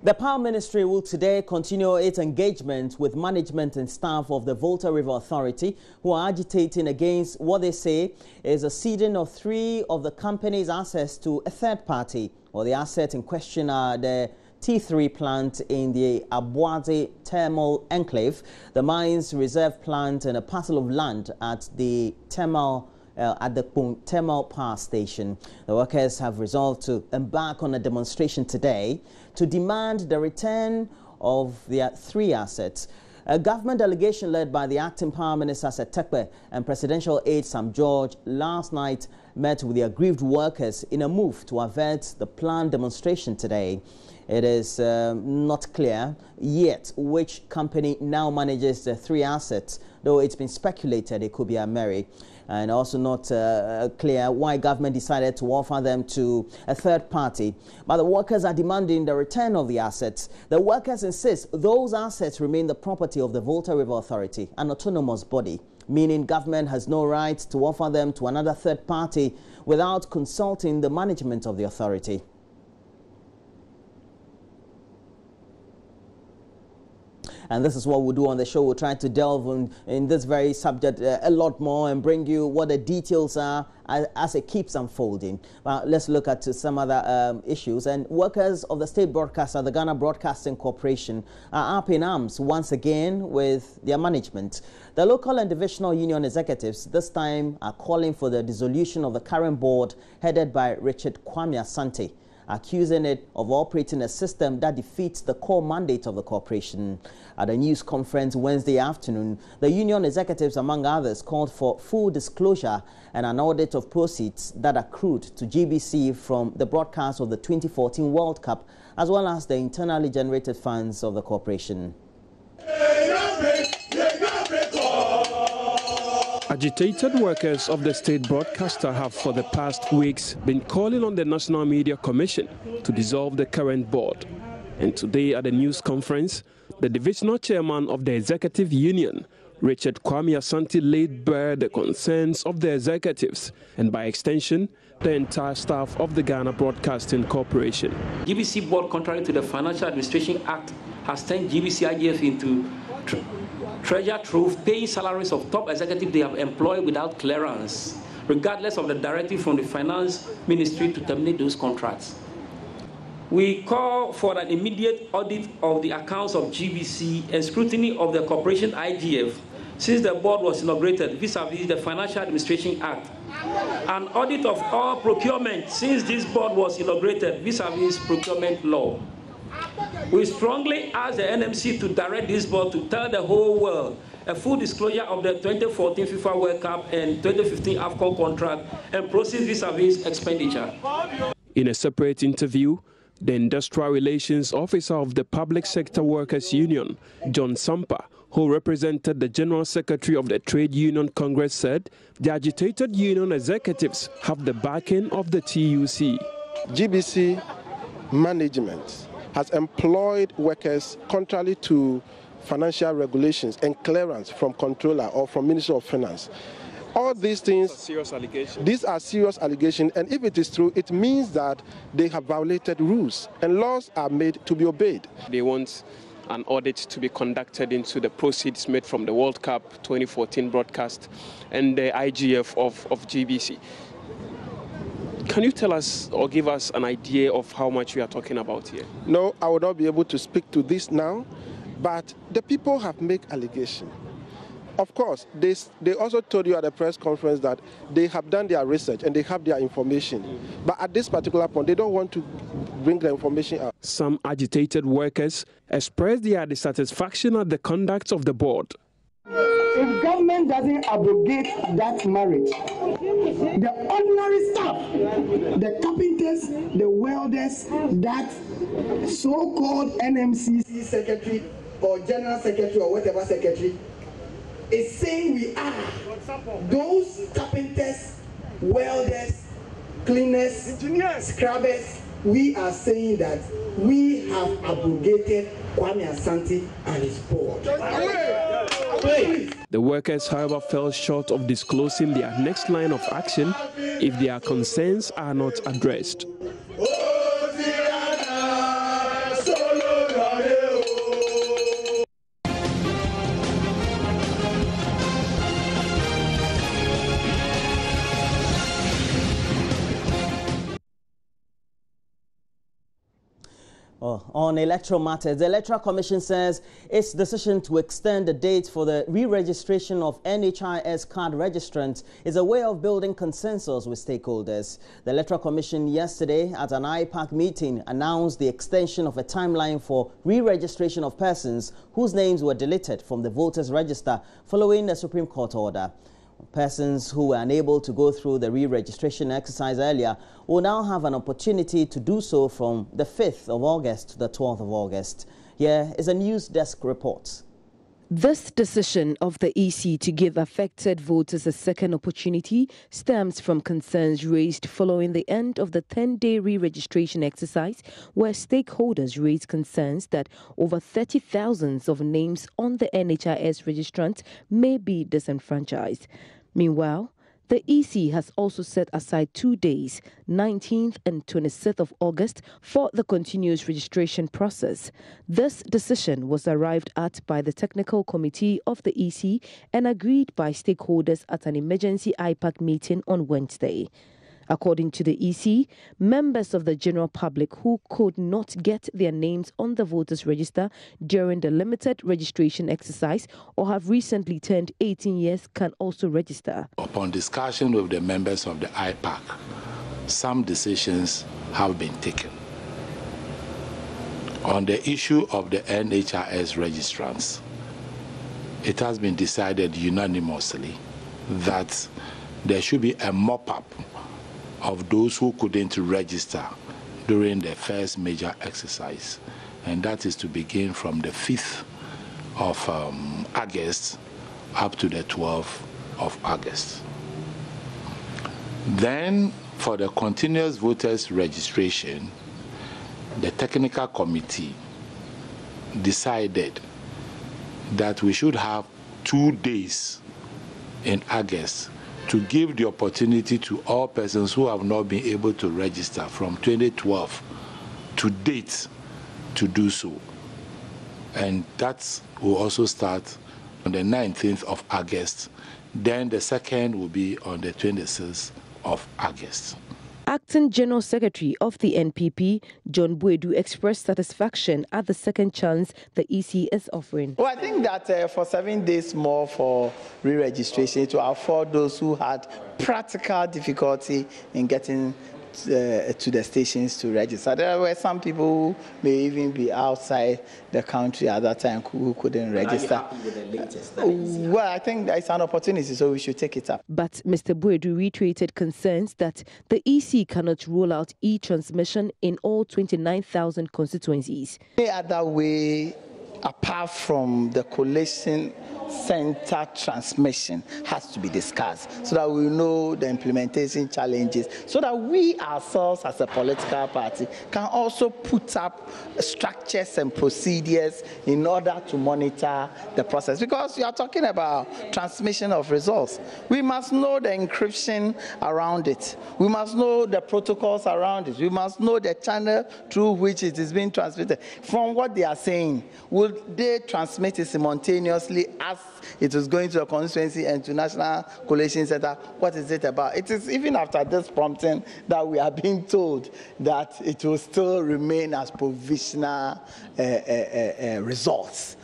The Power Ministry will today continue its engagement with management and staff of the Volta River Authority, who are agitating against what they say is a ceding of 3 of the company's assets to a third party. Well, the assets in question are the T3 plant in the Aboadi Thermal Enclave, the Mines Reserve plant, and a parcel of land at the Thermal Power Station. The workers have resolved to embark on a demonstration today to demand the return of their 3 assets. A government delegation led by the acting Power Minister Setekpe and Presidential aide Sam George last night met with the aggrieved workers in a move to avert the planned demonstration today. It is not clear yet which company now manages the 3 assets, though it's been speculated it could be Ameri. And also not clear why government decided to offer them to a third party. But the workers are demanding the return of the assets. The workers insist those assets remain the property of the Volta River Authority, an autonomous body, meaning government has no right to offer them to another third party without consulting the management of the authority. And this is what we'll do on the show. We'll try to delve in this very subject a lot more and bring you what the details are as it keeps unfolding. Let's look at some other issues. And workers of the state broadcaster, the Ghana Broadcasting Corporation, are up in arms once again with their management. The local and divisional union executives this time are calling for the dissolution of the current board headed by Richard Kwame Asante, accusing it of operating a system that defeats the core mandate of the corporation. At a news conference Wednesday afternoon, the union executives, among others, called for full disclosure and an audit of proceeds that accrued to GBC from the broadcast of the 2014 World Cup, as well as the internally generated funds of the corporation. Agitated workers of the state broadcaster have for the past weeks been calling on the National Media Commission to dissolve the current board. And today at the news conference, the divisional chairman of the executive union, Richard Kwame Asante, laid bare the concerns of the executives and by extension, the entire staff of the Ghana Broadcasting Corporation. GBC board, contrary to the Financial Administration Act, has turned GBC IGF into treasure trove, paying salaries of top executives they have employed without clearance, regardless of the directive from the Finance Ministry to terminate those contracts. We call for an immediate audit of the accounts of GBC and scrutiny of the corporation IGF since the board was inaugurated vis-à-vis the Financial Administration Act. An audit of all procurement since this board was inaugurated vis-à-vis procurement law. We strongly ask the NMC to direct this board to tell the whole world a full disclosure of the 2014 FIFA World Cup and 2015 AFCON contract and proceed vis-à-vis expenditure. In a separate interview, the Industrial Relations Officer of the Public Sector Workers Union, John Sampa, who represented the General Secretary of the Trade Union Congress, said the agitated union executives have the backing of the TUC. GBC management has employed workers contrary to financial regulations and clearance from controller or from Ministry of Finance. All these things, these are serious allegations, and if it is true, it means that they have violated rules and laws are made to be obeyed. They want an audit to be conducted into the proceeds made from the World Cup 2014 broadcast and the IGF of GBC. Can you tell us or give us an idea of how much we are talking about here? No, I will not be able to speak to this now, but the people have made allegations. Of course, they also told you at the press conference that they have done their research and they have their information. But at this particular point, they don't want to bring the information out. Some agitated workers expressed their dissatisfaction at the conduct of the board. If government doesn't abrogate that marriage, the ordinary staff, the carpenters, the welders, that so-called NMC secretary or general secretary or whatever secretary is saying we are, those carpenters, welders, cleaners, engineers, scrubbers, we are saying that we have abrogated Kwame Asante and his board. The workers, however, fell short of disclosing their next line of action if their concerns are not addressed. On electoral matters, the Electoral Commission says its decision to extend the date for the re-registration of NHIS card registrants is a way of building consensus with stakeholders. The Electoral Commission yesterday at an IPAC meeting announced the extension of a timeline for re-registration of persons whose names were deleted from the voters' register following a Supreme Court order. Persons who were unable to go through the re-registration exercise earlier will now have an opportunity to do so from the 5th of August to the 12th of August. Here is a news desk report. This decision of the EC to give affected voters a second opportunity stems from concerns raised following the end of the 10-day re-registration exercise, where stakeholders raised concerns that over 30,000 of names on the NHIS registrant may be disenfranchised. Meanwhile, the EC has also set aside 2 days, 19th and 26th of August, for the continuous registration process. This decision was arrived at by the Technical Committee of the EC and agreed by stakeholders at an emergency IPAC meeting on Wednesday. According to the EC, members of the general public who could not get their names on the voters' register during the limited registration exercise or have recently turned 18 years can also register. Upon discussion with the members of the IPAC, some decisions have been taken. On the issue of the NHIS registrants, it has been decided unanimously that there should be a mop-up of those who couldn't register during the first major exercise, and that is to begin from the 5th of August up to the 12th of August. Then, for the continuous voters registration, the technical committee decided that we should have 2 days in August to give the opportunity to all persons who have not been able to register from 2012 to date to do so. And that will also start on the 19th of August. Then the second will be on the 26th of August. Acting General Secretary of the NPP, John Boadu, expressed satisfaction at the second chance the EC is offering. Well, I think that for 7 days more for re-registration to afford those who had practical difficulty in getting to the stations to register. There were some people who may even be outside the country at that time who couldn't register. Are you happy with the latest? Well, I think it's an opportunity, so we should take it up. But Mr. Boadu reiterated concerns that the EC cannot roll out e-transmission in all 29,000 constituencies. The other way, apart from the collation center transmission, has to be discussed so that we know the implementation challenges, so that we ourselves as a political party can also put up structures and procedures in order to monitor the process. Because you are talking about transmission of results. We must know the encryption around it. We must know the protocols around it. We must know the channel through which it is being transmitted. From what they are saying, will they transmit it simultaneously as it is going to a constituency and to National Collation Center? What is it about? It is even after this prompting that we are being told that it will still remain as provisional results.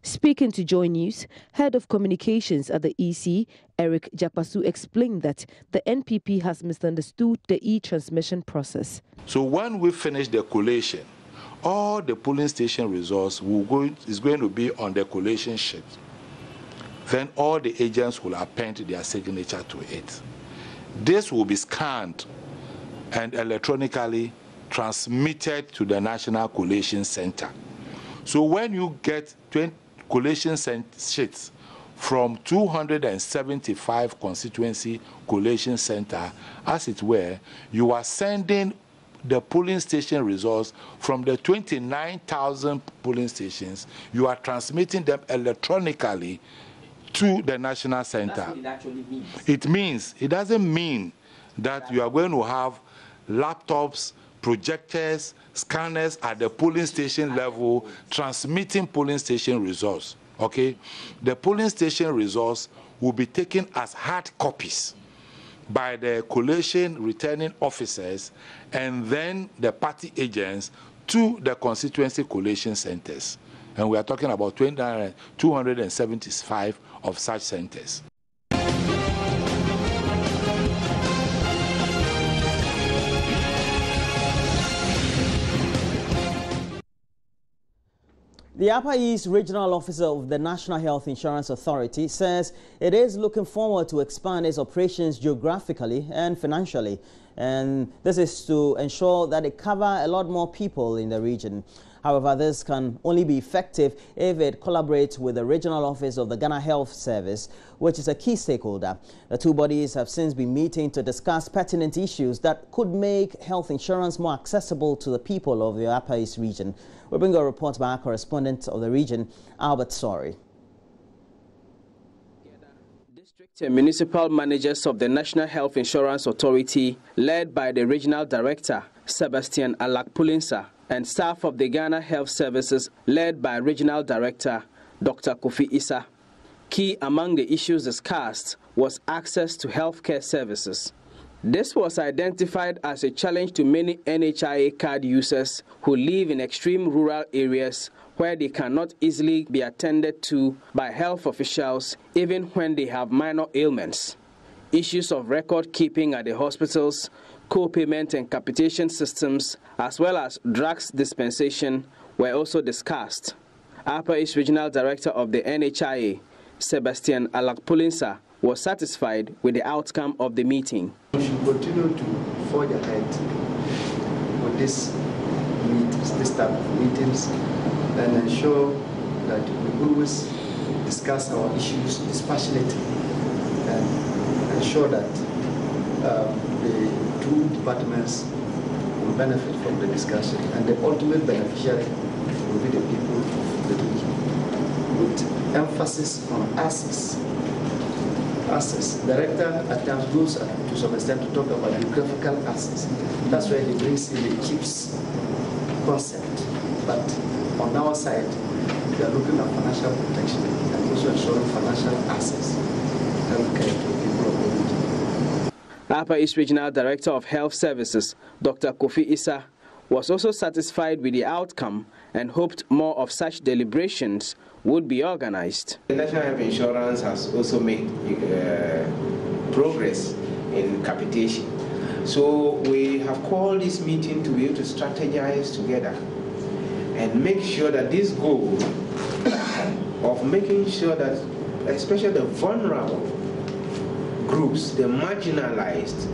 Speaking to Joy News, Head of Communications at the EC, Eric Japasu, explained that the NPP has misunderstood the e-transmission process. So when we finish the collation, all the polling station results is going to be on the collation sheet. Then all the agents will append their signature to it. This will be scanned and electronically transmitted to the National Collation Center. So when you get 20 collation sheets from 275 constituency collation center, as it were, you are sending the polling station results from the 29,000 polling stations. You are transmitting them electronically to the national center. That's what it actually means. It doesn't mean that you are going to have laptops, projectors, scanners at the polling station level transmitting polling station results. Okay? The polling station results will be taken as hard copies by the collation returning officers and then the party agents to the constituency collation centers. And we are talking about 275 of such centers. The Upper East Regional Officer of the National Health Insurance Authority says it is looking forward to expand its operations geographically and financially. And this is to ensure that it covers a lot more people in the region. However, this can only be effective if it collaborates with the Regional Office of the Ghana Health Service, which is a key stakeholder. The two bodies have since been meeting to discuss pertinent issues that could make health insurance more accessible to the people of the Upper East region. We bring a report by our correspondent of the region, Albert Sorry. District and municipal managers of the National Health Insurance Authority, led by the Regional Director, Sebastian Alak-Pulinsa, and staff of the Ghana Health Services, led by Regional Director, Dr. Kofi Issa. Key among the issues discussed was access to healthcare services. This was identified as a challenge to many NHIA card users who live in extreme rural areas where they cannot easily be attended to by health officials even when they have minor ailments. Issues of record keeping at the hospitals, co-payment and capitation systems, as well as drugs dispensation were also discussed. Upper East Regional Director of the NHIA, Sebastian Alak-Pulinsa, was satisfied with the outcome of the meeting. We should continue to forge ahead with this type of meetings and ensure that we always discuss our issues dispassionately and ensure that the two departments will benefit from the discussion, and the ultimate beneficiary will be the people of the region, with emphasis on access. Director at times goes to some extent to talk about geographical access. That's where he brings in the CHIPS concept. But on our side, we are looking at financial protection and also ensuring financial access to healthcare to people of the region. Upper East Regional Director of Health Services, Dr. Kofi Issa, was also satisfied with the outcome and hoped more of such deliberations would be organized. The National Health Insurance has also made progress in capitation. So we have called this meeting to be able to strategize together and make sure that this goal of making sure that especially the vulnerable groups, the marginalized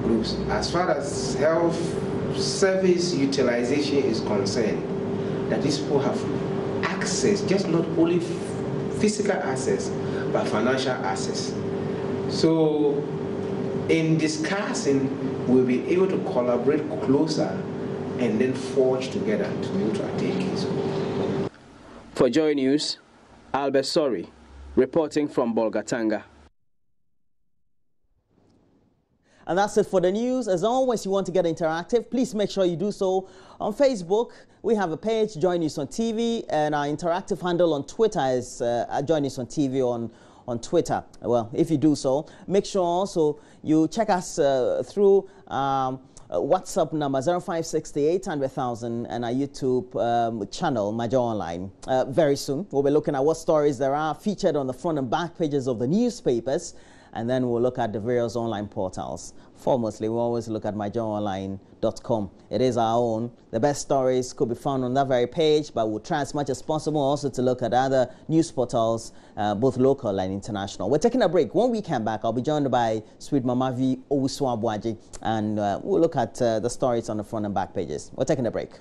groups, as far as health service utilization is concerned, that these people have access, just not only physical access, but financial access. So in discussing, we'll be able to collaborate closer and then forge together to be able to attain this goal. For Joy News, Albert Sorry, reporting from Bolgatanga. And that's it for the news. As always, you want to get interactive, please make sure you do so on Facebook. We have a page, Joy News on TV, and our interactive handle on Twitter is Joy News on TV on Twitter. Well, if you do so, make sure also you check us through WhatsApp number 056800,000 and our YouTube channel, Major Online. Very soon, we'll be looking at what stories there are featured on the front and back pages of the newspapers, and then we'll look at the various online portals. Foremostly, we always look at myjoyonline.com. It is our own. The best stories could be found on that very page, but we'll try as much as possible also to look at other news portals, both local and international. We're taking a break. When we come back, I'll be joined by Sweet Mama V. Owusu-Abuaji, and we'll look at the stories on the front and back pages. We're taking a break.